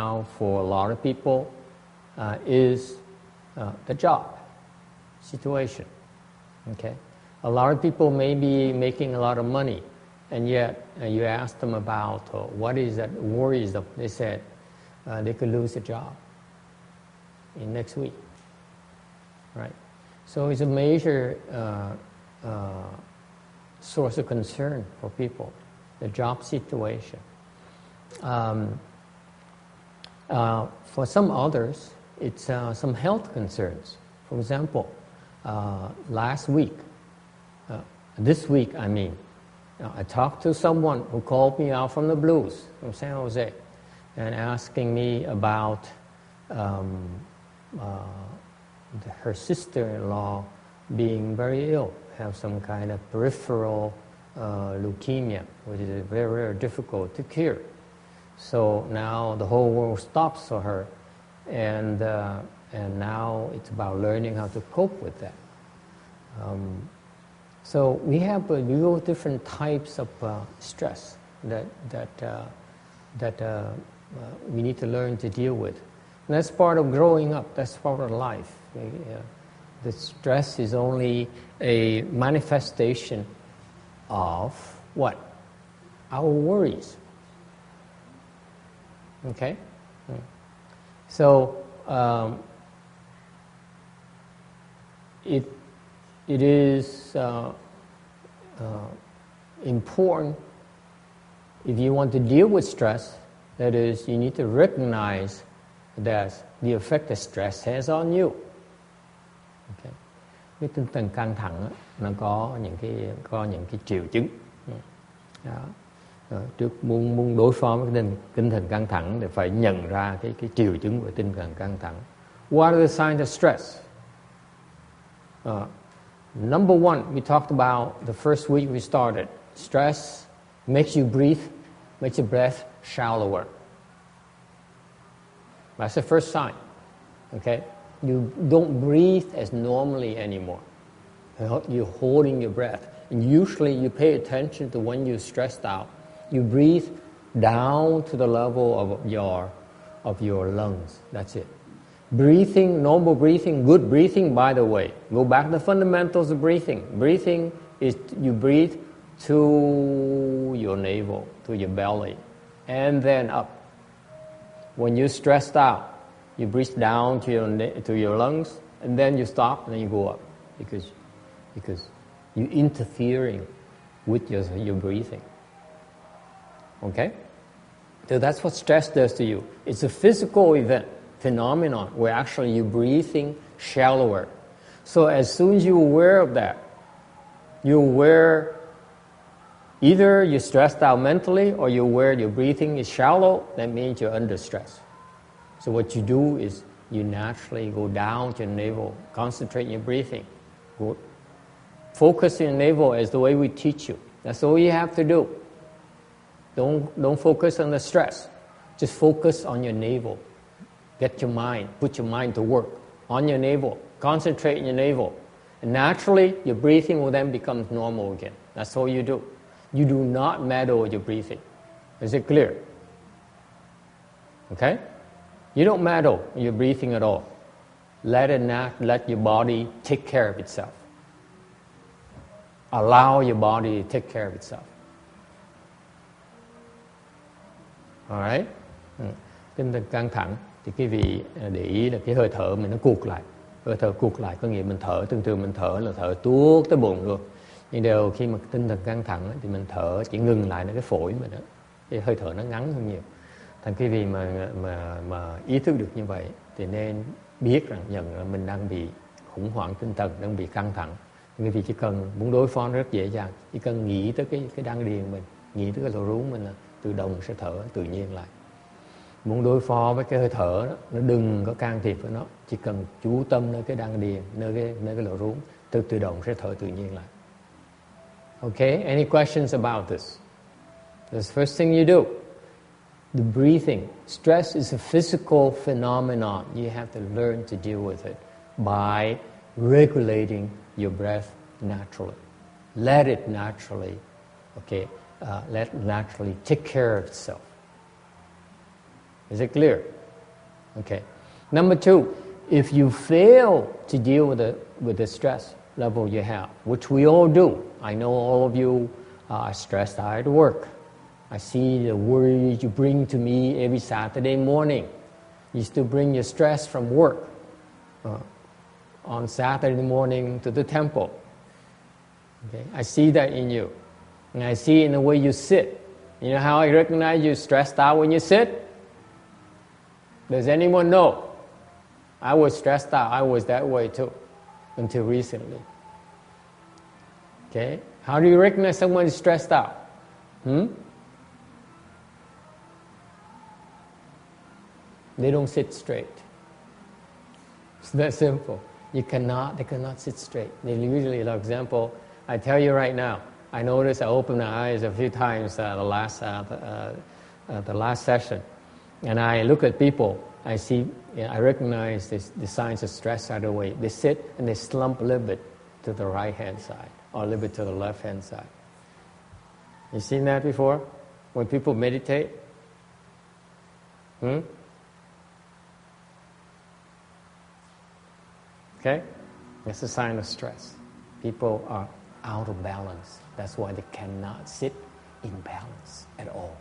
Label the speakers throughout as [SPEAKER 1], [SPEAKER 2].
[SPEAKER 1] now for a lot of people is the job situation. Okay, a lot of people may be making a lot of money, and yet you ask them about what is that worries them. They said they could lose a job in next week. Right, so it's a major source of concern for people, the job situation. For some others, it's some health concerns. For example, this week, I talked to someone who called me out from the blues from San Jose and asking me about her sister-in-law being very ill, have some kind of peripheral leukemia, which is very, very difficult to cure. So now the whole world stops for her, and now it's about learning how to cope with that. So we have different types of stress that we need to learn to deal with. And that's part of growing up. That's part of life. The stress is only a manifestation of what? Our worries. Okay? So it is important, if you want to deal with stress, that is, you need to recognize that the effect that stress has on you. Okay. Cái tinh thần căng thẳng đó, nó có những cái triệu chứng. Đó. Trước muốn đối phó với tinh thần căng thẳng thì phải nhận ra cái triệu chứng của tinh thần căng thẳng. What are the signs of stress? Number one, we talked about the first week we started. Stress makes you breathe, makes your breath shallower. That's the first sign. Okay? You don't breathe as normally anymore. You're holding your breath. And usually you pay attention to when you're stressed out. You breathe down to the level of your lungs. That's it. Breathing, normal breathing, good breathing, by the way. Go back to the fundamentals of breathing. Breathing is you breathe to your navel, to your belly, and then up. When you're stressed out, you breathe down to your lungs, and then you stop, and then you go up, because you're interfering with your breathing. Okay? So that's what stress does to you. It's a physical phenomenon where actually you're breathing shallower. So as soon as you're aware of that, you're aware either you're stressed out mentally or you're aware your breathing is shallow, that means you're under stress. So what you do is you naturally go down to your navel, concentrate on your breathing. Focus on your navel as the way we teach you. That's all you have to do. Don't focus on the stress. Just focus on your navel. Put your mind to work on your navel. Concentrate on your navel. And naturally, your breathing will then become normal again. That's all you do. You do not meddle with your breathing. Is it clear? Okay? You don't meddle with your breathing at all. Let your body take care of itself. Allow your body to take care of itself. Alright? Tinh thần căng thẳng thì quý vị để ý là cái hơi thở mình nó cuột lại. Hơi thở cuột lại có nghĩa mình thở, thường mình thở là thở tuốt tới bụng luôn. Nhưng đều khi mà tinh thần căng thẳng thì mình thở chỉ ngừng lại nó cái phổi mình đó. Cái hơi thở nó ngắn hơn nhiều. Thành quý vị mà ý thức được như vậy thì nên biết rằng nhận là mình đang bị khủng hoảng tinh thần, đang bị căng thẳng. Quý vị chỉ cần muốn đối phó nó rất dễ dàng, chỉ cần nghĩ tới cái đan điền mình, nghĩ tới cái lỗ rốn mình là tự động sẽ thở tự nhiên lại. Muốn đối phó với cái hơi thở đó, nó đừng có can thiệp với nó, chỉ cần chú tâm nơi cái đan điền, nơi cái lỗ rốn, tự động sẽ thở tự nhiên lại. Okay, any questions about this? That's the first thing you do. The breathing. Stress is a physical phenomenon. You have to learn to deal with it by regulating your breath naturally. Let it naturally, let it naturally take care of itself. Is it clear? Okay. Number two, if you fail to deal with the stress level you have, which we all do. I know all of you are stressed out at work. I see the worries you bring to me every Saturday morning. You still bring your stress from work on Saturday morning to the temple. Okay? I see that in you. And I see it in the way you sit. You know how I recognize you're stressed out when you sit? Does anyone know? I was stressed out. I was that way too, until recently. Okay? How do you recognize someone is stressed out? They don't sit straight. It's that simple. They cannot sit straight. They usually, for example, I tell you right now, I noticed I opened my eyes a few times the last session, and I look at people. I see, I recognize the signs of stress right away. They sit and they slump a little bit to the right-hand side or a little bit to the left-hand side. You seen that before? When people meditate? Okay? That's a sign of stress. People are out of balance. That's why they cannot sit in balance at all.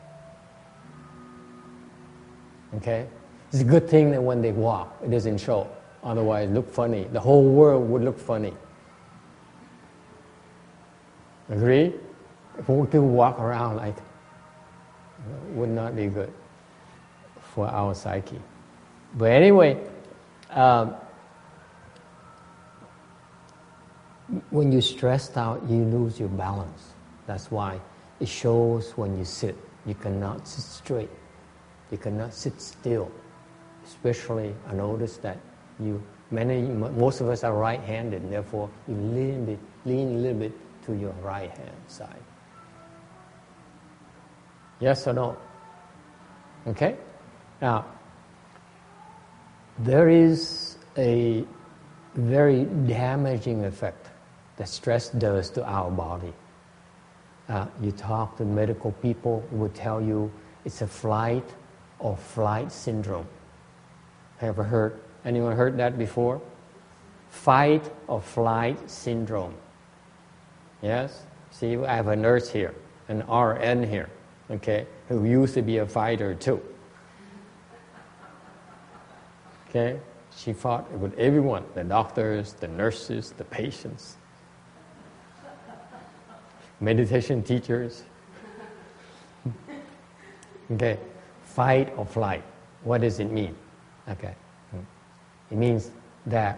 [SPEAKER 1] Okay? It's a good thing that when they walk, it doesn't show. Otherwise, it look funny. The whole world would look funny. Agree? If people walk around like, it would not be good for our psyche. But anyway, when you're stressed out, you lose your balance. That's why it shows when you sit. You cannot sit straight. You cannot sit still. Especially, I noticed that most of us are right-handed, and therefore you lean a little bit to your right-hand side. Yes or no? Okay? Now, there is a very damaging effect that stress does to our body. You talk to medical people who will tell you it's a flight or flight syndrome. Anyone heard that before? Fight or flight syndrome. Yes? See, I have a nurse here, an RN here, okay, who used to be a fighter too. Okay? She fought with everyone, the doctors, the nurses, the patients, meditation teachers. Okay, fight or flight. What does it mean? Okay, it means that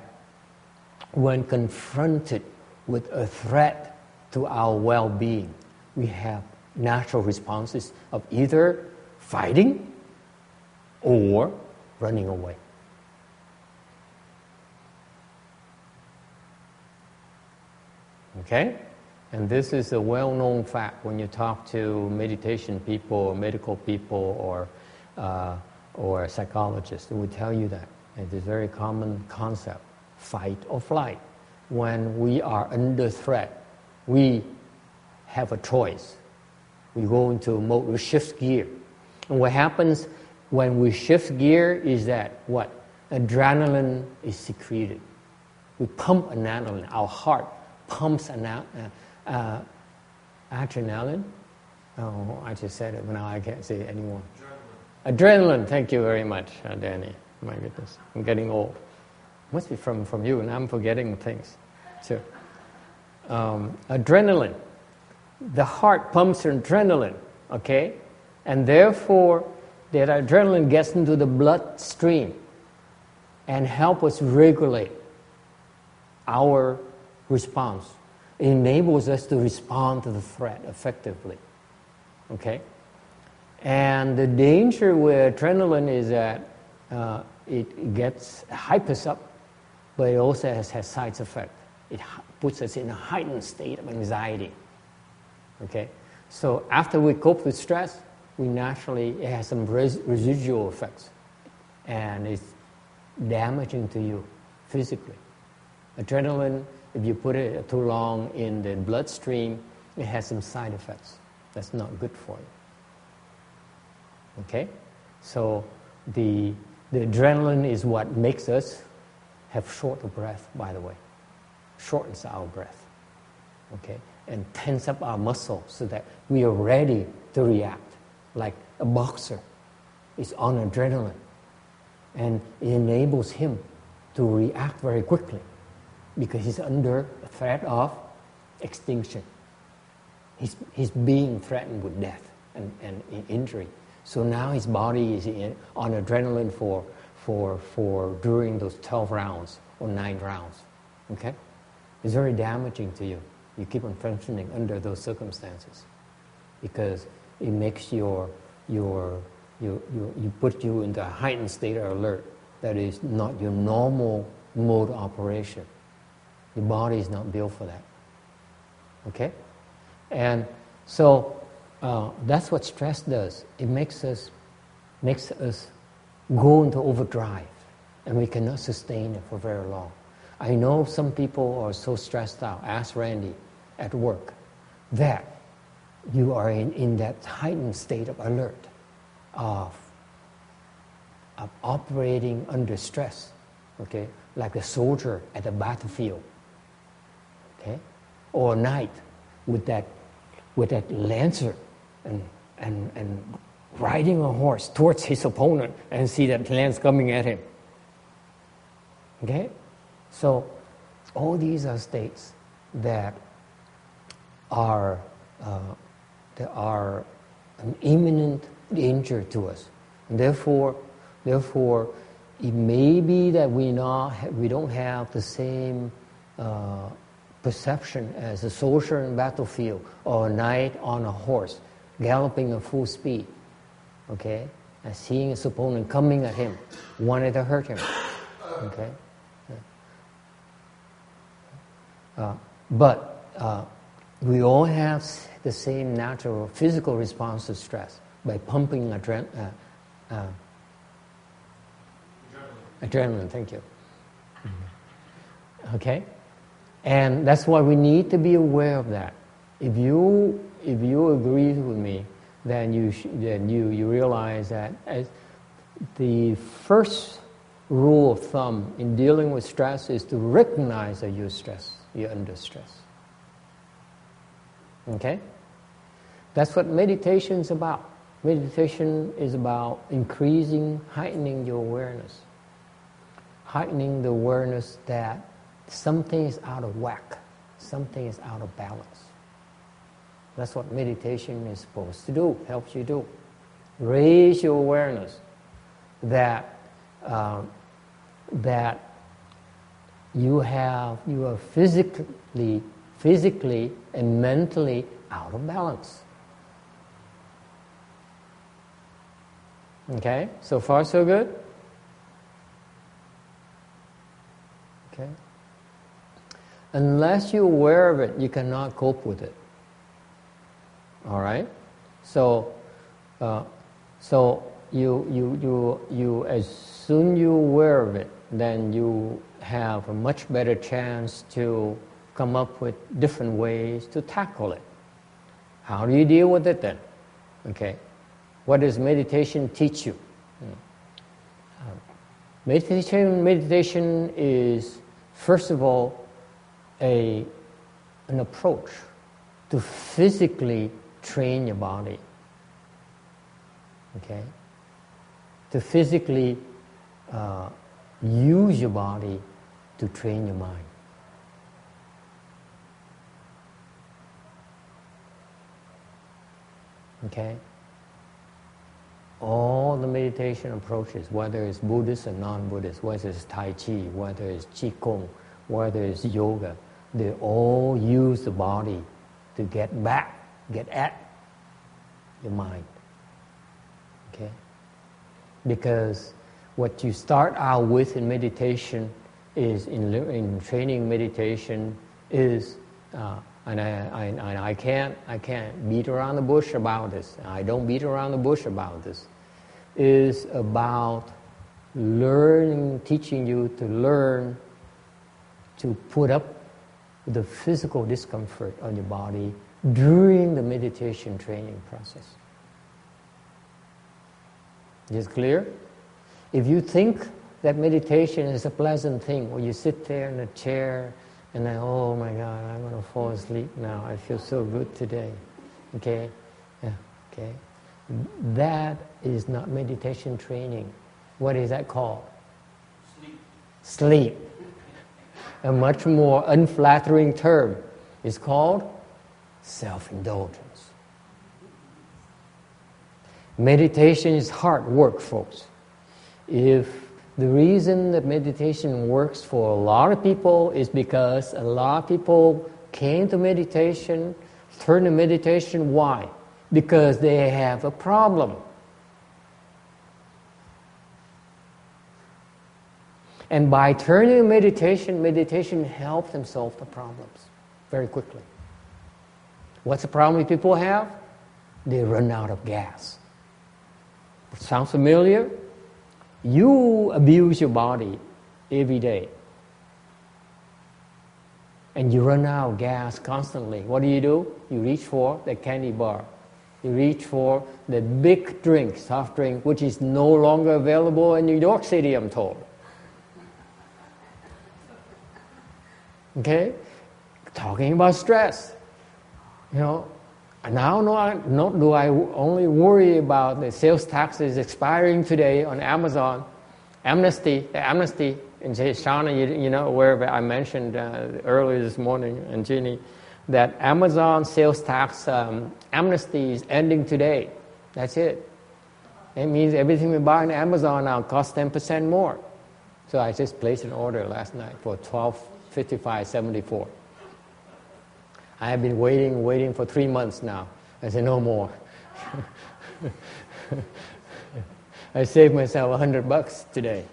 [SPEAKER 1] when confronted with a threat to our well-being, we have natural responses of either fighting or running away. Okay? And this is a well-known fact when you talk to meditation people or medical people or psychologists. They will tell you that. It is a very common concept, fight or flight. When we are under threat, we have a choice. We go into mode, we shift gear. And what happens when we shift gear is that what? Adrenaline is secreted. We pump adrenaline. Our heart pumps adrenaline. Oh, I just said it, but now I can't say it anymore. Adrenaline, thank you very much, Danny. My goodness, I'm getting old. Must be from you, and I'm forgetting things. So, adrenaline. The heart pumps adrenaline, okay? And therefore, that adrenaline gets into the bloodstream and help us regulate our response. It enables us to respond to the threat effectively, okay? And the danger with adrenaline is that it hypes us up, but it also has side effects. It puts us in a heightened state of anxiety. Okay, so after we cope with stress, it has some residual effects, and it's damaging to you physically. Adrenaline, if you put it too long in the bloodstream, it has some side effects. That's not good for you. Okay, so the adrenaline is what makes us have shorter breath, by the way. Shortens our breath. Okay? And tense up our muscles so that we are ready to react. Like a boxer is on adrenaline. And it enables him to react very quickly because he's under a threat of extinction. He's being threatened with death and injury. So now his body is on adrenaline for during those 12 rounds or 9 rounds. Okay? It's very damaging to you. You keep on functioning under those circumstances because it makes you put you into a heightened state of alert that is not your normal mode of operation. Your body is not built for that. Okay? And so that's what stress does. It makes us go into overdrive, and we cannot sustain it for very long. I know some people are so stressed out, ask Randy, at work, that you are in that heightened state of alert, of operating under stress, okay? Like a soldier at a battlefield, okay? Or a knight with that lancer and riding a horse towards his opponent and see that lance coming at him. Okay? So all these are states that are an imminent danger to us. And therefore, it may be that we don't have the same perception as a soldier in battlefield or a knight on a horse galloping at full speed, okay, and seeing his opponent coming at him, wanted to hurt him, okay. But we all have the same natural physical response to stress by pumping adrenaline. Thank you. Okay, and that's why we need to be aware of that. If you agree with me, then you realize that as the first rule of thumb in dealing with stress is to recognize that you're under stress. Okay? That's what meditation is about. Meditation is about heightening your awareness. Heightening the awareness that something is out of whack, something is out of balance. That's what meditation is supposed to do, helps you do. Raise your awareness that you are physically and mentally out of balance. Okay? So far so good? Okay? Unless you're aware of it, you cannot cope with it. All right, so you as soon you're aware of it, then you have a much better chance to come up with different ways to tackle it. How do you deal with it then? Okay, what does meditation teach you? Meditation is first of all an approach to physically train your body, okay? To physically use your body to train your mind. Okay? All the meditation approaches, whether it's Buddhist or non-Buddhist, whether it's Tai Chi, whether it's Qigong, whether it's yoga, they all use the body to get at your mind. Okay? Because what you start out with in meditation is, in training meditation, is, and I can't beat around the bush about this. I don't beat around the bush about this. Is about teaching you to learn to put up with the physical discomfort on your body during the meditation training process. Is it clear? If you think that meditation is a pleasant thing, where you sit there in a chair and then, oh my God, I'm going to fall asleep now. I feel so good today. Okay? Yeah, okay. That is not meditation training. What is that called? Sleep. A much more unflattering term is called self-indulgence. Meditation is hard work, folks. If the reason that meditation works for a lot of people is because a lot of people came to meditation, turned to meditation, why? Because they have a problem. And by turning to meditation, meditation helps them solve the problems very quickly. What's the problem people have? They run out of gas. Sounds familiar? You abuse your body every day. And you run out of gas constantly. What do? You reach for the candy bar. You reach for the big drink, soft drink, which is no longer available in New York City, I'm told. Okay? Talking about stress. You know, now not do I only worry about the sales taxes expiring today on Amazon, the amnesty in China, you know, where I mentioned earlier this morning, and Ginny, that Amazon sales tax amnesty is ending today. That's it. It means everything we buy on Amazon now costs 10% more. So I just placed an order last night for $12.55.74. I have been waiting for 3 months now. I said, no more. I saved myself $100 today.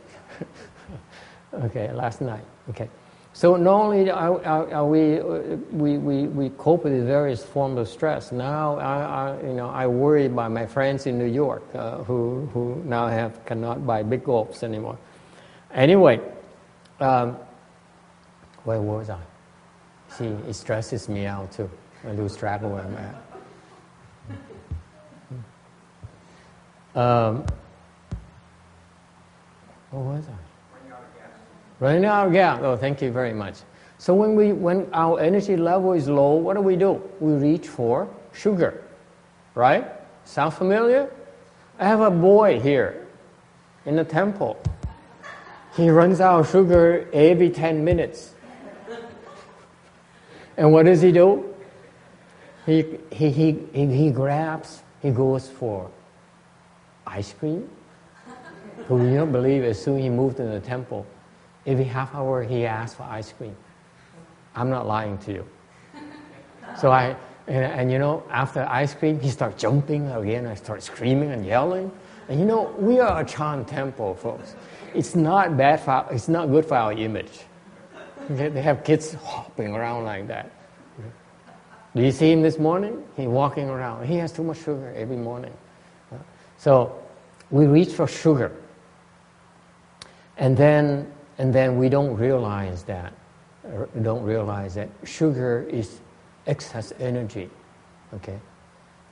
[SPEAKER 1] Okay, last night. Okay. So not only are we cope with various forms of stress, now I worry about my friends in New York who now cannot buy big gulps anymore. Anyway, where was I? See, it stresses me out too. I lose track of where I'm at. What was I? Running out of gas. Oh, thank you very much. So when our energy level is low, what do? We reach for sugar, right? Sound familiar? I have a boy here in the temple. He runs out of sugar every 10 minutes. And what does he do? He goes for ice cream. Who you don't believe, as soon as he moved into the temple, every half hour he asks for ice cream. I'm not lying to you. So and you know, after ice cream, he starts jumping again. I start screaming and yelling. And you know, we are a Chan temple, folks. It's not good for our image. They have kids hopping around like that. Do you see him this morning? He's walking around. He has too much sugar every morning. So we reach for sugar. And then we don't realize that. Sugar is excess energy. Okay?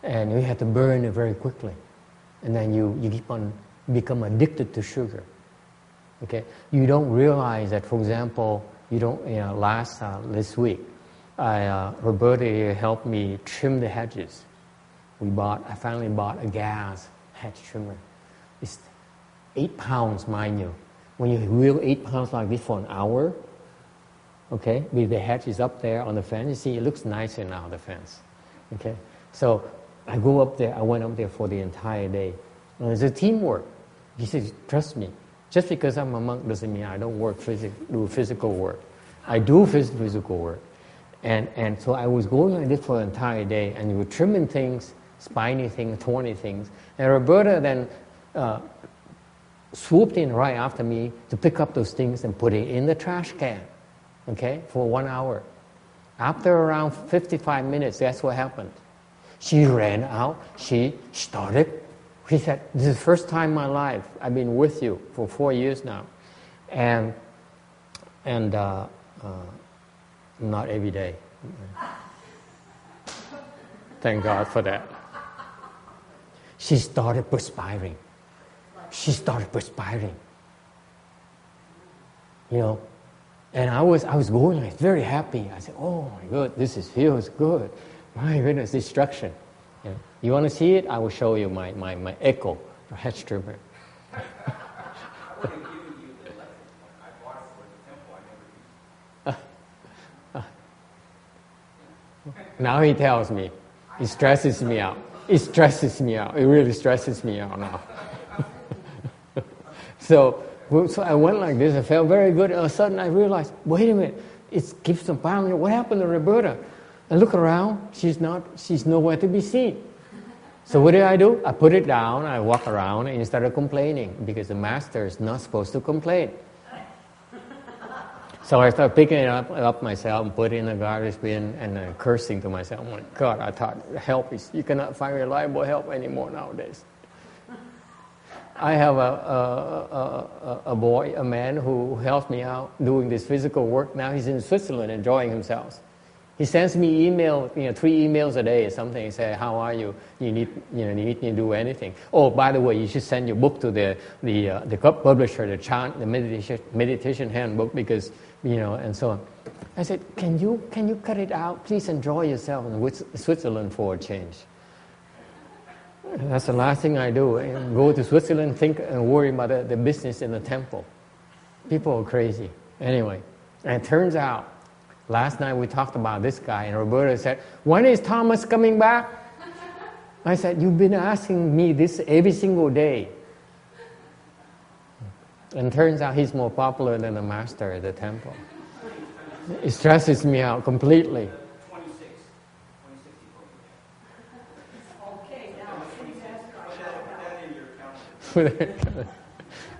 [SPEAKER 1] And we have to burn it very quickly. And then you keep on become addicted to sugar. Okay? You don't realize that, for example, this week, Roberta helped me trim the hedges. I finally bought a gas hedge trimmer. It's 8 pounds, mind you. When you wheel 8 pounds like this for an hour, okay, with the hedges up there on the fence, you see it looks nicer now, the fence. Okay? So I went up there for the entire day. And it's a teamwork. He says, trust me, just because I'm a monk doesn't mean I don't do physical work. I do physical work. And so I was going like this for the entire day, and you were trimming things, spiny things, thorny things. And Roberta then swooped in right after me to pick up those things and put it in the trash can, okay, for 1 hour. After around 55 minutes, that's what happened. She ran out. She said, this is the first time in my life. I've been with you for 4 years now. And not every day. Thank God for that. She started perspiring. she started perspiring. You know, and I was going like very happy. I said, oh my God, feels good. My goodness, destruction. You want to see it? I will show you my echo, head trimmer. Now he tells me, it stresses me out. It stresses me out. It really stresses me out now. So I went like this. I felt very good. All of a sudden, I realized, wait a minute, it gives some power. What happened to Roberta? I look around. She's nowhere to be seen. So what do? I put it down. I walk around and started complaining because the master is not supposed to complain. So I started picking it up myself and put it in the garbage bin and cursing to myself. Oh my God, I thought you cannot find reliable help anymore nowadays. I have a man who helps me out doing this physical work. Now he's in Switzerland enjoying himself. He sends me 3 emails a day or something. He says, how are you? You need to do anything. Oh, by the way, you should send your book to the publisher, the meditation handbook, because, and so on. I said, can you cut it out? Please enjoy yourself in Switzerland for a change. That's the last thing I do. Go to Switzerland, think and worry about the business in the temple. People are crazy. Anyway, and it turns out, last night we talked about this guy, and Roberta said, when is Thomas coming back? I said, you've been asking me this every single day. And turns out he's more popular than the master at the temple. It stresses me out completely.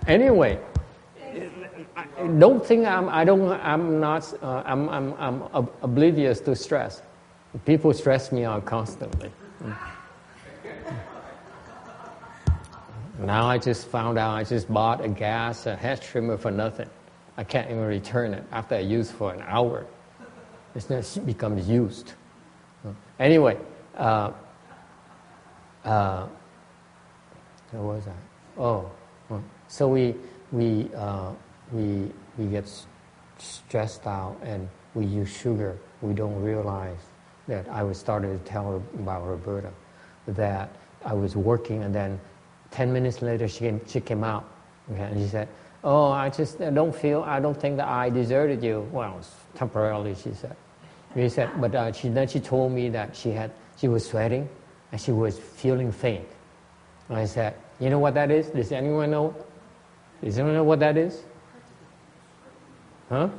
[SPEAKER 1] Anyway, don't think I'm oblivious to stress. People stress me out constantly. Now I just found out I just bought a head trimmer for nothing. I can't even return it after I use for an hour. It becomes used. Anyway, where was I? So we get stressed out and we use sugar. We don't realize that I was starting to tell her about Roberta that I was working, and then 10 minutes later she came out, okay, and she said, oh, I don't think that I deserted you. Well, temporarily, she said. She said, but then she told me that she was sweating and she was feeling faint. And I said, you know what that is? Does anyone know? Does anyone know what that is? Huh?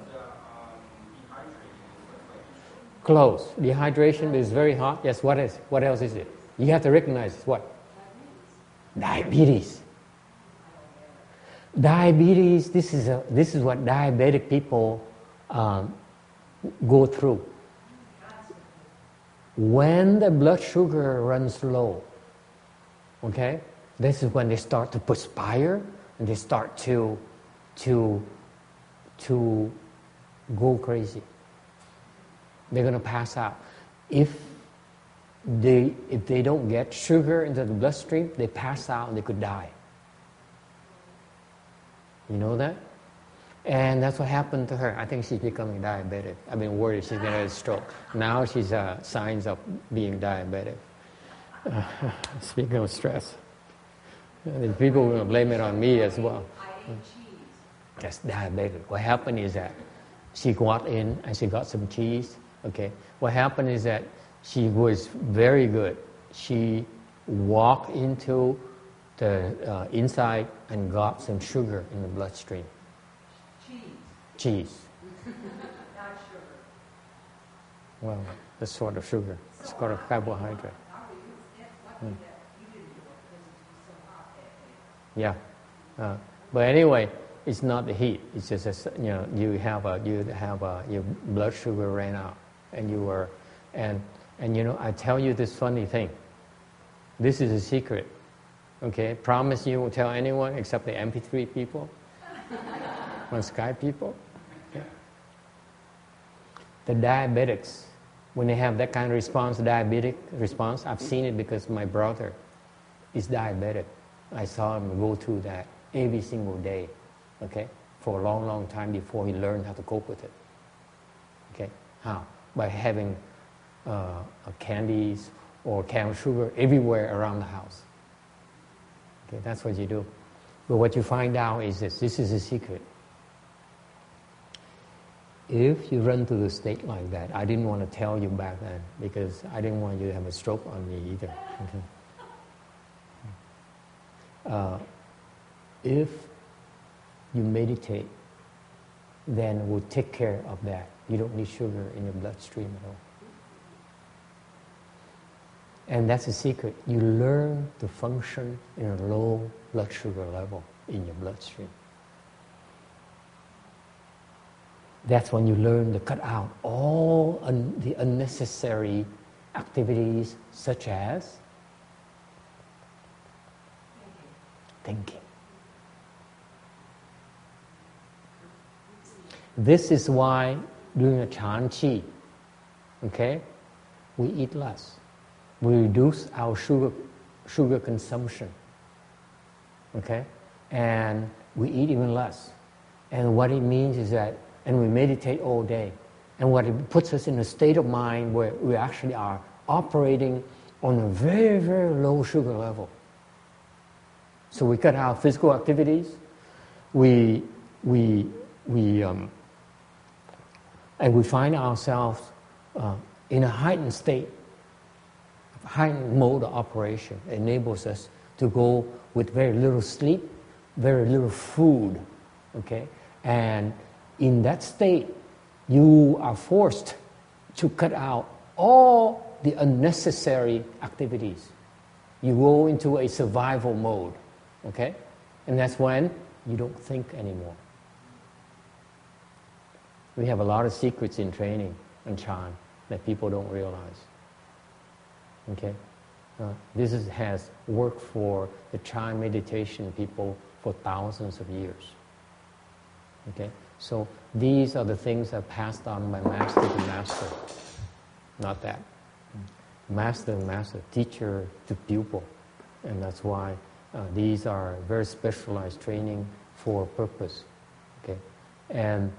[SPEAKER 1] Close. Dehydration is very hot. Yes, what else is it? You have to recognize what? Diabetes. Diabetes, this is what diabetic people go through. When the blood sugar runs low, okay, this is when they start to perspire and they start to go crazy. They're going to pass out. If they don't get sugar into the bloodstream, they pass out and they could die. You know that? And that's what happened to her. I think she's becoming diabetic. I've been worried she's going to have a stroke. Now she's signs of being diabetic. Speaking of stress, and people are going to blame it on me as well. That's diabetic. What happened is that she got in and she got some cheese. Okay. What happened is that she was very good. She walked into the inside and got some sugar in the bloodstream. Cheese. Not sugar. Well, this sort of sugar. It's called a carbohydrate. Yeah. But anyway, it's not the heat. It's just you have your blood sugar ran out, and you were, and I tell you this funny thing. This is a secret. Okay, promise you won't tell anyone except the MP3 people, or Skype people. Yeah. The diabetics, when they have that kind of response, diabetic response, I've seen it because my brother is diabetic. I saw him go through that every single day, okay, for a long, long time before he learned how to cope with it. Okay, how? By having candies or cane sugar everywhere around the house. Okay, that's what you do. But what you find out is this is a secret. If you run to the state like that, I didn't want to tell you back then because I didn't want you to have a stroke on me either. Okay? If you meditate, then we'll take care of that. You don't need sugar in your bloodstream at all. And that's the secret. You learn to function in a low blood sugar level in your bloodstream. That's when you learn to cut out all the unnecessary activities such as thinking. This is why during a ChanQi, okay, we eat less. We reduce our sugar consumption, okay, and we eat even less. And what it means is that, and we meditate all day, and what it puts us in a state of mind where we actually are operating on a very, very low sugar level. So we cut out physical activities, and we find ourselves in a heightened state. Heightened mode of operation enables us to go with very little sleep, very little food, okay? And in that state, you are forced to cut out all the unnecessary activities. You go into a survival mode, okay? And that's when you don't think anymore. We have a lot of secrets in training and Chan that people don't realize. Okay, this has worked for the Chan meditation people for thousands of years. Okay, so these are the things that are passed on by master to master, not that. Master to master, teacher to pupil, and that's why these are very specialized training for a purpose. Okay, and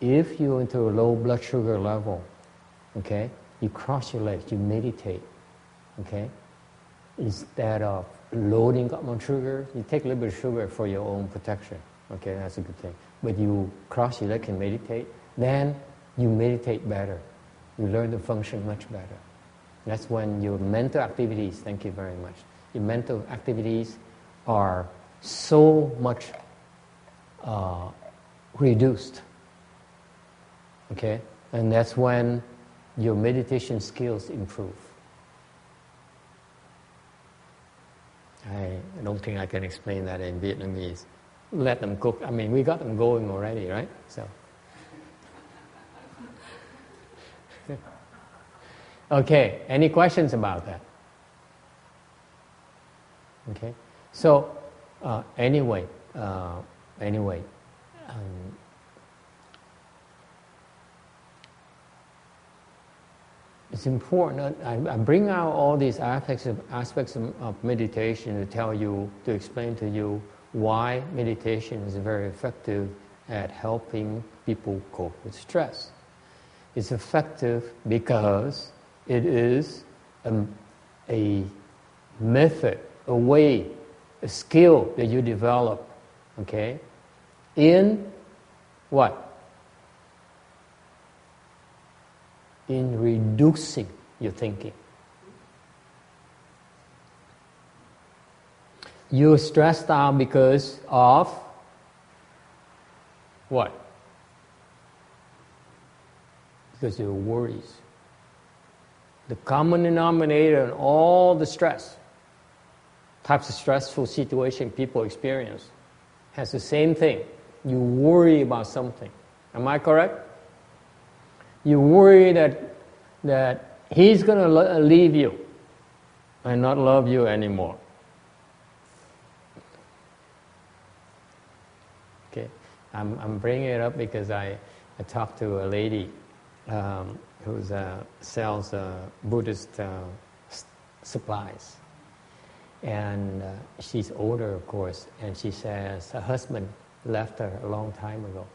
[SPEAKER 1] if you're into a low blood sugar level, okay, you cross your legs, you meditate, okay? Instead of loading up on sugar, you take a little bit of sugar for your own protection, okay? That's a good thing. But you cross your legs and meditate, then you meditate better. You learn to function much better. That's when your mental activities, thank you very much, your mental activities are so much reduced, okay? And that's when your meditation skills improve. I don't think I can explain that in Vietnamese. Let them cook. I mean, we got them going already, right? So, okay. Any questions about that? Okay. So, anyway. It's important. I bring out all these aspects of meditation to tell you, to explain to you why meditation is very effective at helping people cope with stress. It's effective because it is a method, a way, a skill that you develop, okay, in what? In reducing your thinking. You're stressed out because of what? Because of your worries. The common denominator in all the stress, types of stressful situation people experience, has the same thing. You worry about something. Am I correct? You worry that he's going to leave you and not love you anymore. Okay, I'm bringing it up because I talked to a lady who sells Buddhist supplies, And she's older, of course, and she says her husband left her a long time ago.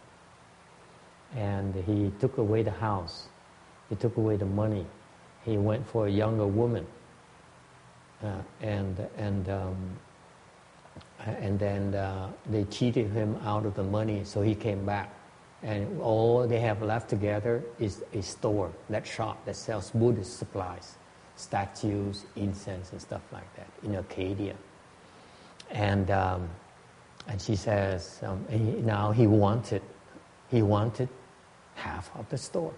[SPEAKER 1] And he took away the house. He took away the money. He went for a younger woman. And then they cheated him out of the money, so he came back. And all they have left together is a store, that shop that sells Buddhist supplies, statues, incense, and stuff like that in Arcadia. And she says now he wanted half of the store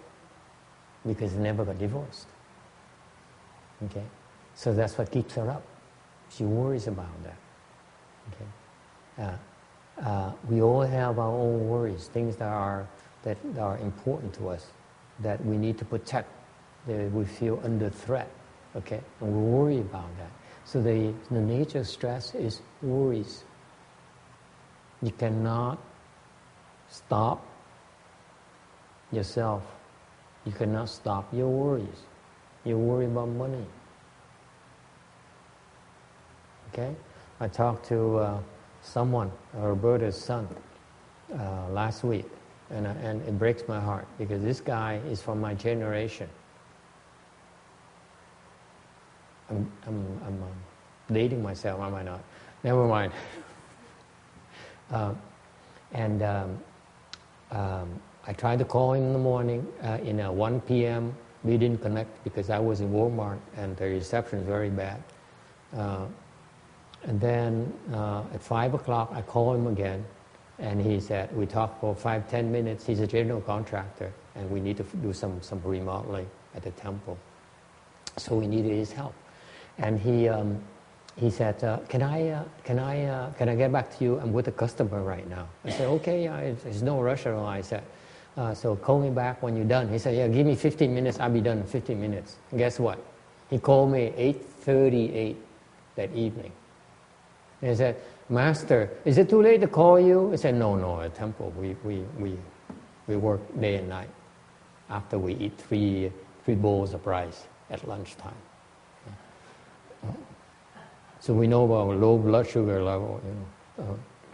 [SPEAKER 1] because he never got divorced. Okay, so that's what keeps her up. She worries about that. Okay. We all have our own worries, things that are important to us, that we need to protect, that we feel under threat, okay? And we worry about that. So the nature of stress is worries. You cannot stop yourself. You cannot stop your worries. You worry about money. Okay? I talked to someone, Roberta's son, last week, and it breaks my heart because this guy is from my generation. I'm dating myself, am I not? Never mind. I tried to call him in the morning in 1 p.m. We didn't connect because I was in Walmart and the reception is very bad. And then at 5 o'clock, I called him again, and he said, we talked for 5-10 minutes. He's a general contractor, and we need to do some remodeling at the temple. So we needed his help. And he said, can I get back to you? I'm with a customer right now. I said, okay, there's no rush at all. I said, so call me back when you're done. He said, yeah, give me 15 minutes. I'll be done in 15 minutes. And guess what? He called me 8:38 that evening. And he said, Master, is it too late to call you? I said, no, at temple we work day and night after we eat three bowls of rice at lunchtime. So we know about low blood sugar level, you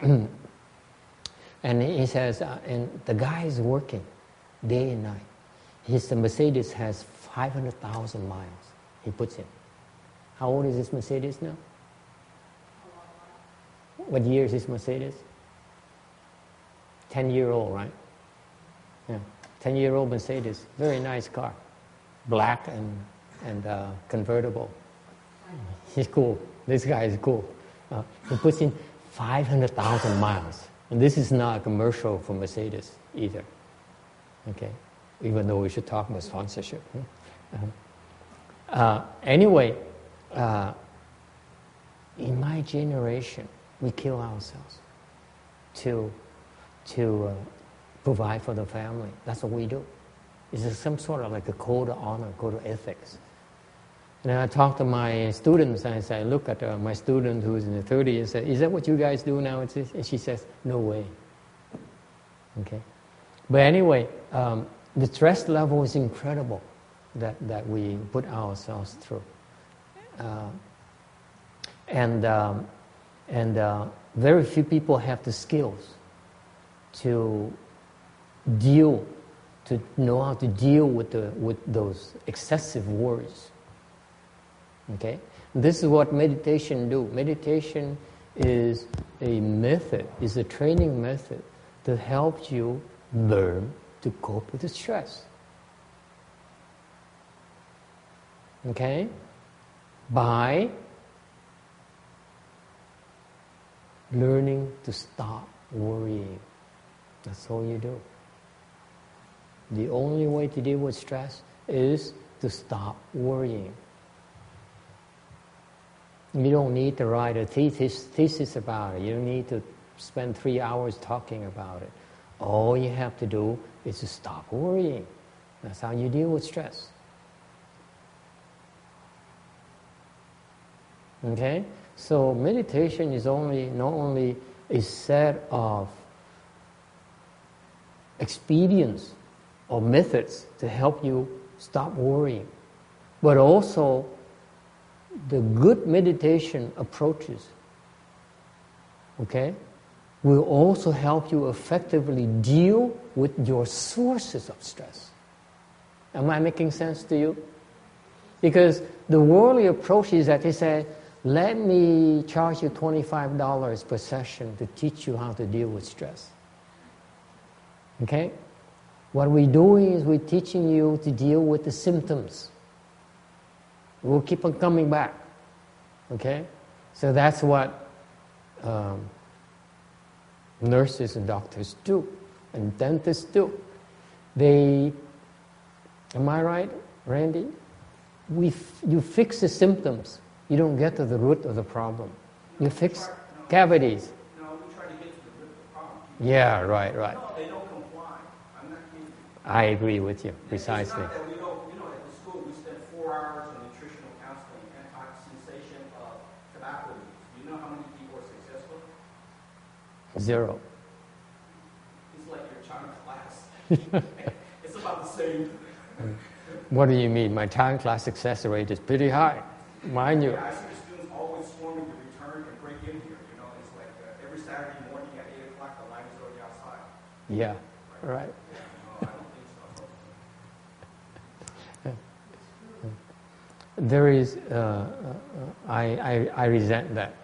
[SPEAKER 1] know. And he says, and the guy is working day and night. His Mercedes has 500,000 miles he puts in. How old is this Mercedes now? What year is this Mercedes? 10-year-old, right? Yeah, 10-year-old Mercedes. Very nice car. Black and convertible. He's cool. This guy is cool. He puts in 500,000 miles. And this is not a commercial for Mercedes either. Okay? Even though we should talk about sponsorship. Anyway, in my generation, we kill ourselves to provide for the family. That's what we do. It's some sort of like a code of honor, code of ethics. And I talk to my students, and I say, look at my student who's in the 30s, and say, is that what you guys do now? And she says, no way. Okay? But anyway, the stress level is incredible that we put ourselves through. And very few people have the skills to know how to deal with those excessive worries. Okay? This is what meditation do. Meditation is a method, is a training method that helps you learn to cope with the stress. Okay? By learning to stop worrying. That's all you do. The only way to deal with stress is to stop worrying. You don't need to write a thesis about it. You don't need to spend 3 hours talking about it. All you have to do is to stop worrying. That's how you deal with stress. Okay? So meditation is not only a set of expedients or methods to help you stop worrying, but also the good meditation approaches, okay, will also help you effectively deal with your sources of stress. Am I making sense to you? Because the worldly approach is that they say, let me charge you $25 per session to teach you how to deal with stress. Okay? What we're doing is we're teaching you to deal with the symptoms. We'll keep on coming back. Okay? So that's what nurses and doctors do, and dentists do. They, am I right, Randy? You fix the symptoms. You don't get to the root of the problem. You fix cavities.
[SPEAKER 2] No, we try to get to the root of the problem.
[SPEAKER 1] Yeah, right.
[SPEAKER 2] No, they don't comply. I'm not kidding.
[SPEAKER 1] I agree with you, precisely.
[SPEAKER 2] It's not that we don't, at the school we spend 4 hours in nutritional counseling, anti-cessation of tobacco use. Do you know how many people are successful?
[SPEAKER 1] 0.
[SPEAKER 2] It's like your China class. It's about the same.
[SPEAKER 1] What do you mean? My China class success rate is pretty high, mind you.
[SPEAKER 2] Yeah, I see the students always swarming to return and break in here. It's like every Saturday morning at 8 o'clock, the line is already outside.
[SPEAKER 1] Yeah, right.
[SPEAKER 2] No, I don't think so.
[SPEAKER 1] There is, I resent that.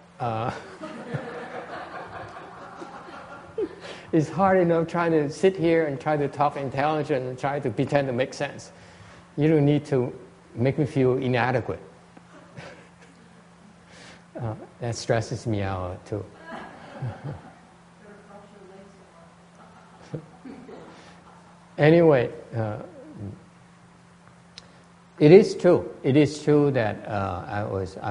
[SPEAKER 1] It's hard enough trying to sit here and try to talk intelligent and try to pretend to make sense. You don't need to make me feel inadequate. That stresses me out too. Anyway, it is true. It is true that I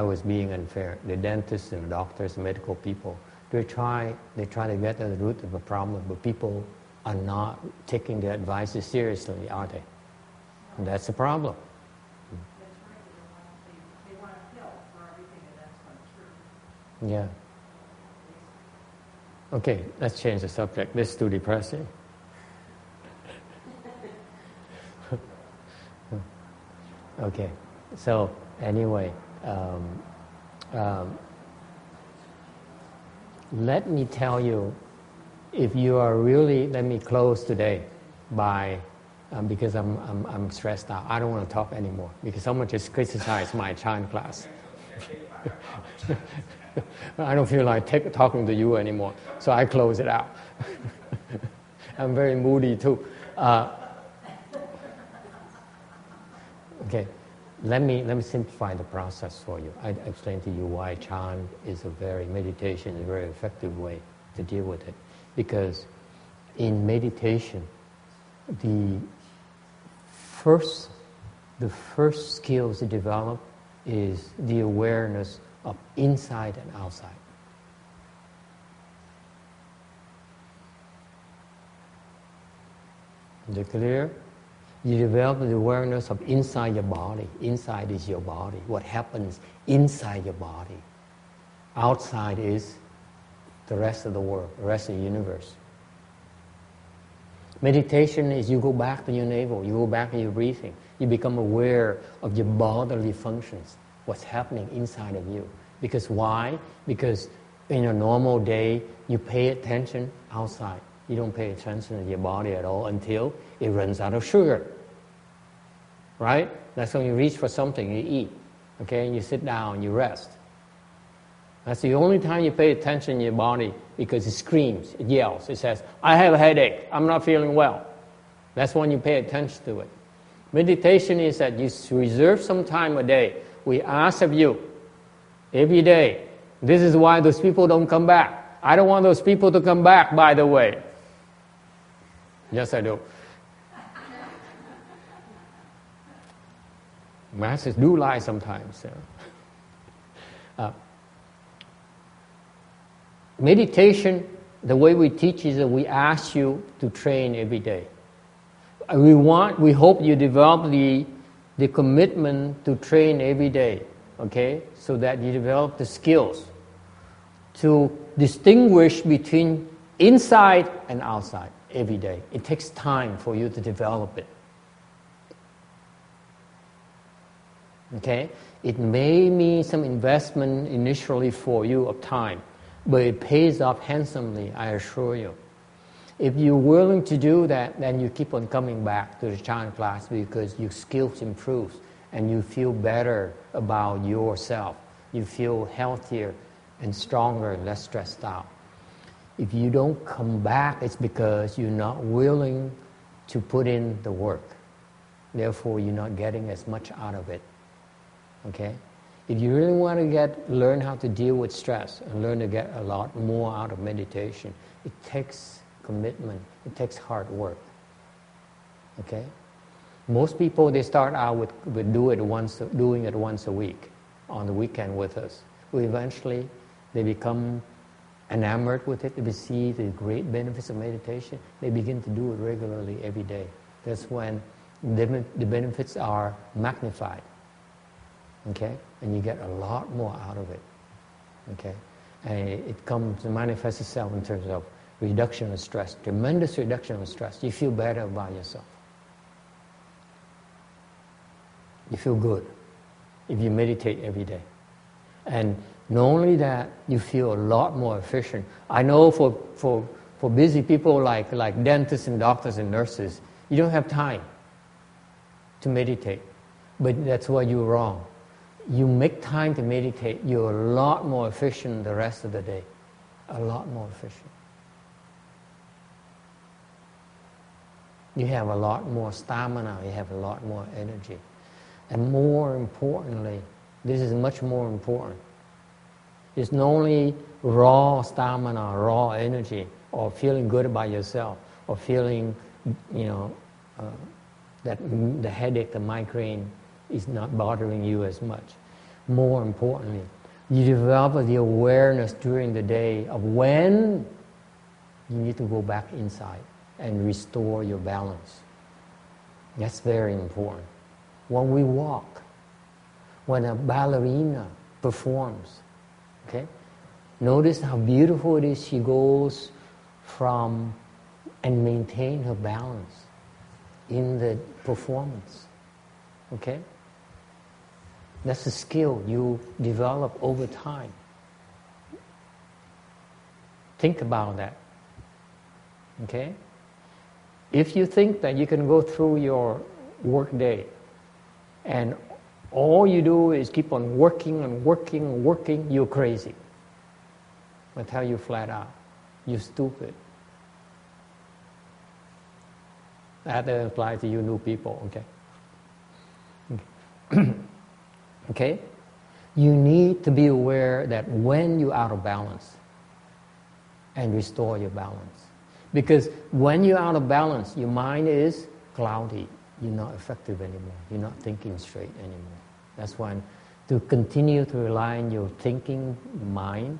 [SPEAKER 1] was being unfair. The dentists and doctors, medical people, they try to get to the root of the problem, but people are not taking their advices seriously, are they? And that's the problem.
[SPEAKER 3] That's right. They want help for everything, and that's not true.
[SPEAKER 1] Yeah. Okay, let's change the subject. This is too depressing. Okay, so anyway, let me tell you, if you are really, let me close today by, because I'm stressed out. I don't want to talk anymore because someone just criticized my Chan class. I don't feel like talking to you anymore, so I close it out. I'm very moody too. Okay, let me simplify the process for you. I explain to you why Chan is meditation is a very effective way to deal with it. Because in meditation, the first skills to develop is the awareness of inside and outside. Is it clear? You develop the awareness of inside your body. Inside is your body. What happens inside your body. Outside is the rest of the world, the rest of the universe. Meditation is you go back to your navel, you go back to your breathing. You become aware of your bodily functions, what's happening inside of you. Because why? Because in a normal day, you pay attention outside. You don't pay attention to your body at all until it runs out of sugar. Right? That's when you reach for something, you eat. Okay? And you sit down, you rest. That's the only time you pay attention to your body because it screams, it yells, it says, I have a headache, I'm not feeling well. That's when you pay attention to it. Meditation is that you reserve some time a day. We ask of you every day. This is why those people don't come back. I don't want those people to come back, by the way. Yes, I do. Masters do lie sometimes. Meditation, the way we teach is that we ask you to train every day. We hope you develop the commitment to train every day, okay? So that you develop the skills to distinguish between inside and outside every day. It takes time for you to develop it. Okay? It may mean some investment initially for you of time, but it pays off handsomely, I assure you. If you're willing to do that, then you keep on coming back to the Chan class because your skills improve and you feel better about yourself. You feel healthier and stronger and less stressed out. If you don't come back, it's because you're not willing to put in the work. Therefore, you're not getting as much out of it. Okay? If you really want to learn how to deal with stress and learn to get a lot more out of meditation, it takes commitment. It takes hard work. Okay? Most people, they start out with doing it once a week on the weekend with us. But eventually, they become enamored with it. They see the great benefits of meditation. They begin to do it regularly every day. That's when the benefits are magnified. Okay? And you get a lot more out of it. Okay? And it comes to manifest itself in terms of reduction of stress, tremendous reduction of stress. You feel better about yourself. You feel good if you meditate every day. And not only that, you feel a lot more efficient. I know for busy people like dentists and doctors and nurses, you don't have time to meditate. But that's why you're wrong. You make time to meditate, you're a lot more efficient the rest of the day. A lot more efficient. You have a lot more stamina, you have a lot more energy. And more importantly, this is much more important. It's not only raw stamina, raw energy, or feeling good about yourself, or feeling, that the headache, the migraine is not bothering you as much. More importantly, you develop the awareness during the day of when you need to go back inside and restore your balance. That's very important. When we walk, when a ballerina performs, okay, notice how beautiful it is. She goes from and maintain her balance in the performance. Okay? That's a skill you develop over time. Think about that. Okay? If you think that you can go through your work day and all you do is keep on working and working and working, you're crazy. I tell you flat out, you're stupid. That doesn't apply to you new people, okay? Okay? You need to be aware that when you're out of balance and restore your balance. Because when you're out of balance, your mind is cloudy. You're not effective anymore. You're not thinking straight anymore. That's why to continue to rely on your thinking mind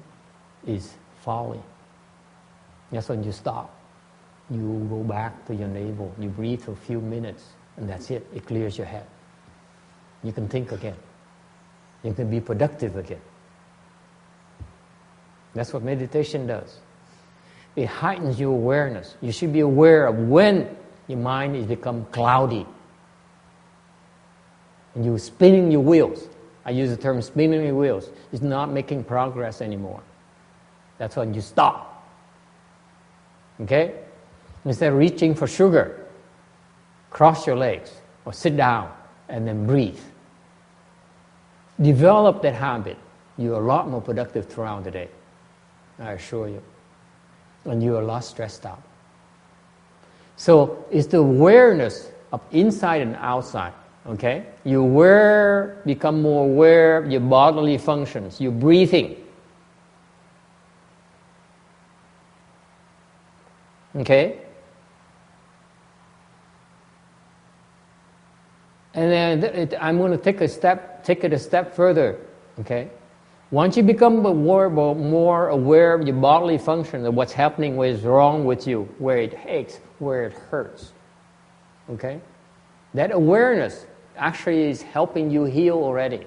[SPEAKER 1] is folly. That's when you stop. You go back to your navel. You breathe for a few minutes, and that's it. It clears your head. You can think again. You can be productive again. That's what meditation does. It heightens your awareness. You should be aware of when your mind has become cloudy. And you're spinning your wheels. I use the term spinning your wheels. It's not making progress anymore. That's when you stop. Okay? Instead of reaching for sugar, cross your legs or sit down and then breathe. Develop that habit. You're a lot more productive throughout the day. I assure you. And you're a lot stressed out. So it's the awareness of inside and outside. Okay? You become more aware of your bodily functions. You're breathing. Okay? And then I'm going to take it a step further. Okay? Once you become more aware of your bodily function, of what's happening, what is wrong with you, where it aches, where it hurts. Okay? That awareness actually is helping you heal already.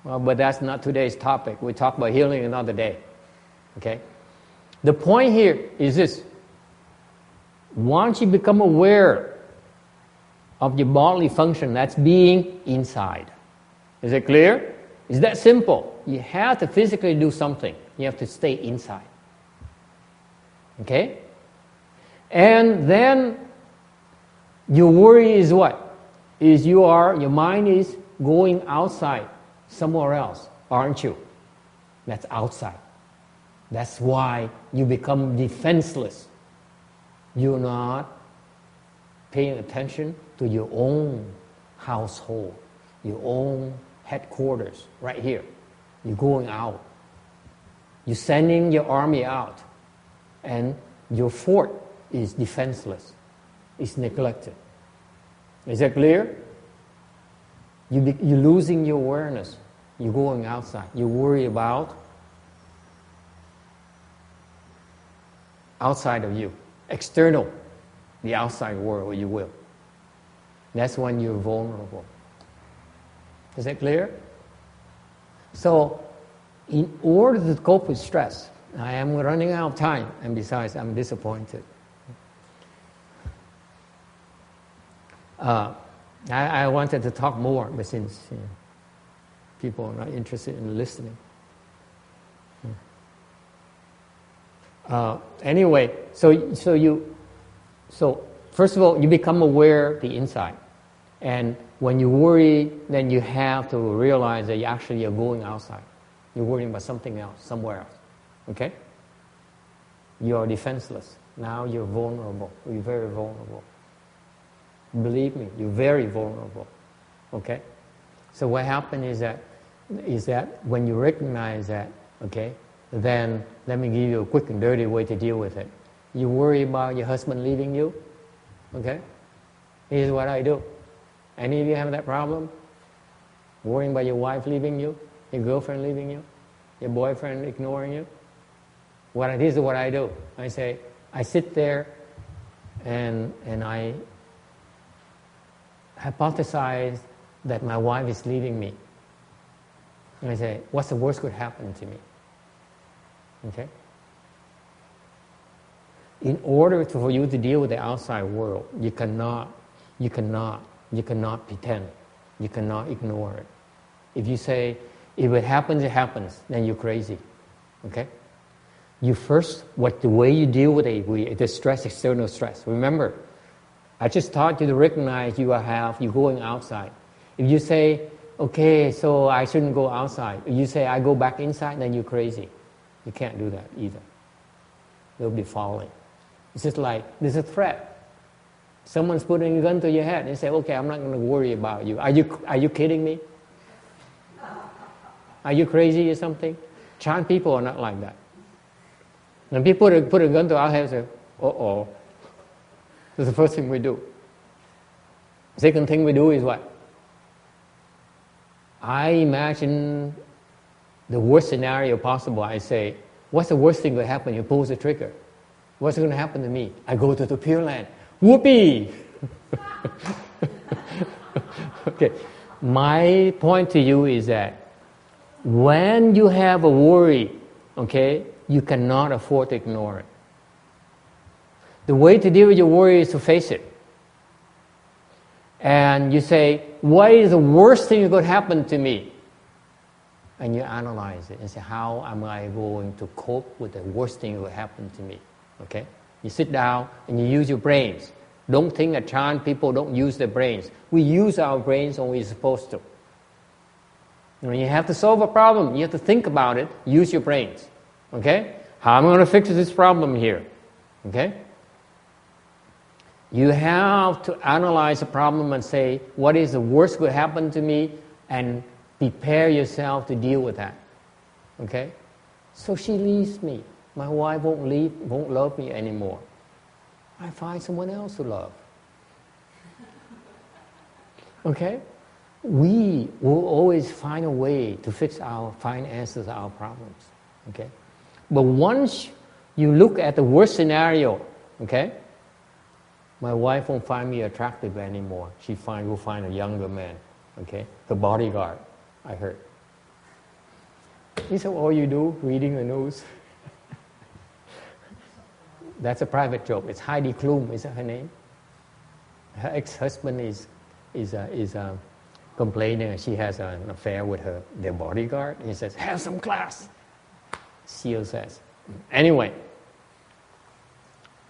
[SPEAKER 1] Well, but that's not today's topic. We talk about healing another day. Okay? The point here is this. Once you become aware of your bodily function, that's being inside. Is it clear? It's that simple. You have to physically do something. You have to stay inside. Okay? And then your worry is what? Is your mind is going outside, somewhere else, aren't you? That's outside. That's why you become defenseless. You're not paying attention to your own household, your own headquarters, right here. You're going out. You're sending your army out. And your fort is defenseless. It's neglected. Is that clear? You're losing your awareness. You're going outside. You worry about outside of you. External. The outside world, you will. That's when you're vulnerable. Is that clear? So, in order to cope with stress, I am running out of time, and besides, I'm disappointed. I wanted to talk more, but since people are not interested in listening. Anyway, so first of all, you become aware of the inside. And when you worry, then you have to realize that you're going outside. You're worrying about something else, somewhere else. Okay? You are defenseless. Now you're vulnerable. You're very vulnerable. Believe me, you're very vulnerable. Okay? So what happens is that when you recognize that, okay, then let me give you a quick and dirty way to deal with it. You worry about your husband leaving you, okay? Here's what I do. Any of you have that problem? Worrying about your wife leaving you, your girlfriend leaving you, your boyfriend ignoring you? This is what I do. I say, I sit there and I hypothesize that my wife is leaving me. And I say, what's the worst could happen to me? Okay? In order for you to deal with the outside world, you cannot pretend. You cannot ignore it. If you say, if it happens, then you're crazy. Okay? The way you deal with the stress, external stress. Remember, I just taught you to recognize you're going outside. If you say, okay, so I shouldn't go outside. If you say, I go back inside, then you're crazy. You can't do that either. You'll be falling. It's just like, there's a threat. Someone's putting a gun to your head and say, okay, I'm not going to worry about you. Are you kidding me? Are you crazy or something? Chan people are not like that. When people put a gun to our head, say, uh-oh. That's the first thing we do. The second thing we do is what? I imagine the worst scenario possible. I say, what's the worst thing that will happen? You pull the trigger. What's going to happen to me? I go to the Pure Land. Whoopee! Okay. My point to you is that when you have a worry, okay, you cannot afford to ignore it. The way to deal with your worry is to face it. And you say, what is the worst thing that could happen to me? And you analyze it and say, how am I going to cope with the worst thing that could happen to me? Okay? You sit down and you use your brains. Don't think that Chan people don't use their brains. We use our brains when we're supposed to. When you have to solve a problem, you have to think about it, use your brains. Okay? How am I going to fix this problem here? Okay? You have to analyze the problem and say, what is the worst that could happen to me, and prepare yourself to deal with that. Okay? So she leaves me. My wife won't love me anymore. I find someone else to love. Okay? We will always find a way to find answers to our problems. Okay? But once you look at the worst scenario, okay? My wife won't find me attractive anymore. She will find a younger man. Okay? The bodyguard, I heard. Is that all you do, reading the news? That's a private joke. It's Heidi Klum, is that her name? Her ex-husband is complaining she has an affair with their bodyguard. He says, have some class. She says. Anyway,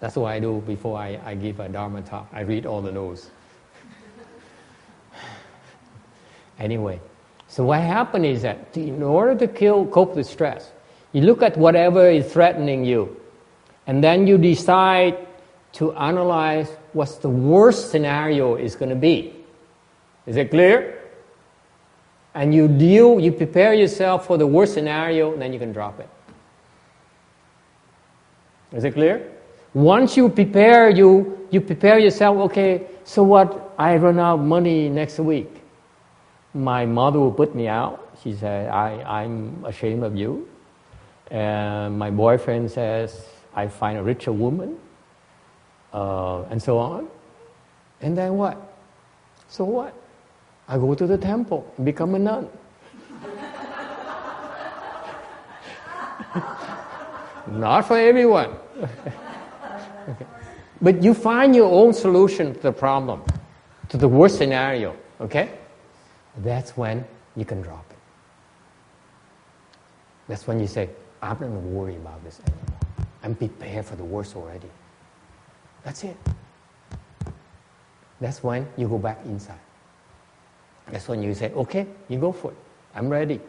[SPEAKER 1] that's what I do before I give a Dharma talk. I read all the news. Anyway, so what happened is that in order to cope with stress, you look at whatever is threatening you, and then you decide to analyze what's the worst scenario is going to be. Is it clear? And you prepare yourself for the worst scenario, and then you can drop it. Is it clear? Once you prepare yourself, okay, so what, I run out of money next week. My mother will put me out. She said, I'm ashamed of you. And my boyfriend says, I find a richer woman. And so on. And then what? So what? I go to the temple and become a nun. Not for everyone. Okay. But you find your own solution to the problem, to the worst scenario, okay? That's when you can drop it. That's when you say, I'm not going to worry about this anymore. I'm prepared for the worst already. That's it. That's when you go back inside. That's when you say, okay, you go for it. I'm ready.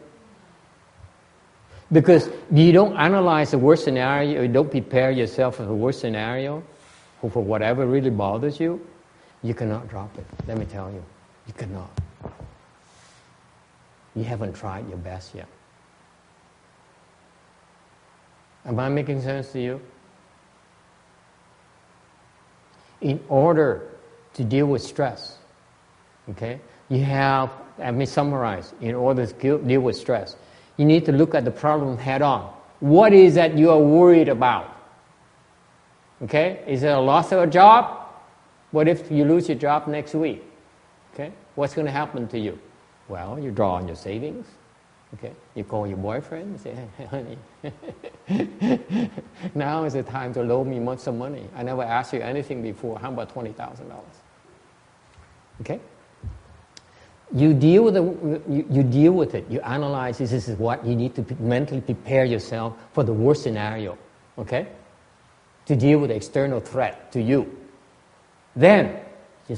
[SPEAKER 1] Because you don't analyze the worst scenario, you don't prepare yourself for the worst scenario, or for whatever really bothers you, you cannot drop it. Let me tell you, you cannot. You haven't tried your best yet. Am I making sense to you? In order to deal with stress, okay, you have, let me summarize, in order to deal with stress, you need to look at the problem head on. What is that you are worried about? Okay, is it a loss of a job? What if you lose your job next week? Okay, what's going to happen to you? Well, you draw on your savings. Okay, you call your boyfriend and say, hey, honey, now is the time to loan me some money. I never asked you anything before. How about $20,000? Okay? You deal with it. You analyze this is what you need to mentally prepare yourself for the worst scenario. Okay? To deal with the external threat to you. Then you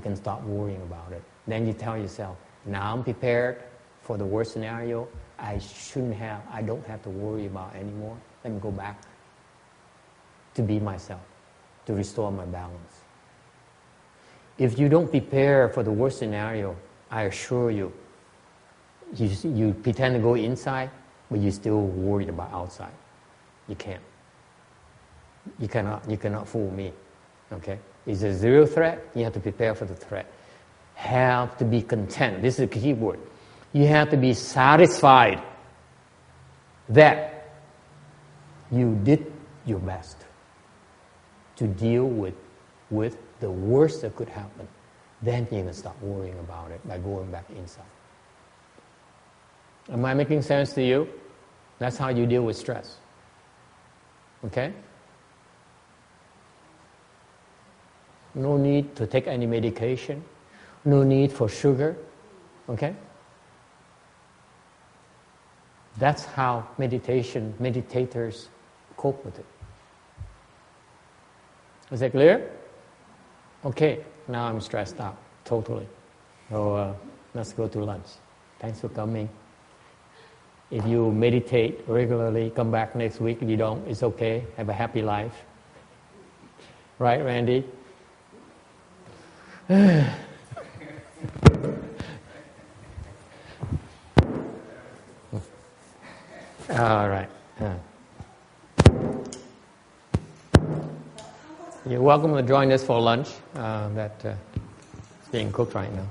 [SPEAKER 1] can stop worrying about it. Then you tell yourself, now I'm prepared for the worst scenario. I don't have to worry about anymore. Let me go back to be myself, to restore my balance. If you don't prepare for the worst scenario, I assure you, you pretend to go inside, but you're still worried about outside. You can't. You cannot fool me. Okay? It's a zero threat, you have to prepare for the threat. Have to be content. This is a key word. You have to be satisfied that you did your best to deal with the worst that could happen. Then you can stop worrying about it by going back inside. Am I making sense to you? That's how you deal with stress. Okay? No need to take any medication. No need for sugar. Okay? That's how meditators cope with it. Is that clear? Okay, now I'm stressed out, totally. So let's go to lunch. Thanks for coming. If you meditate regularly, come back next week. If you don't, it's okay. Have a happy life. Right, Randy? All right. You're welcome to join us for lunch. That's being cooked right now.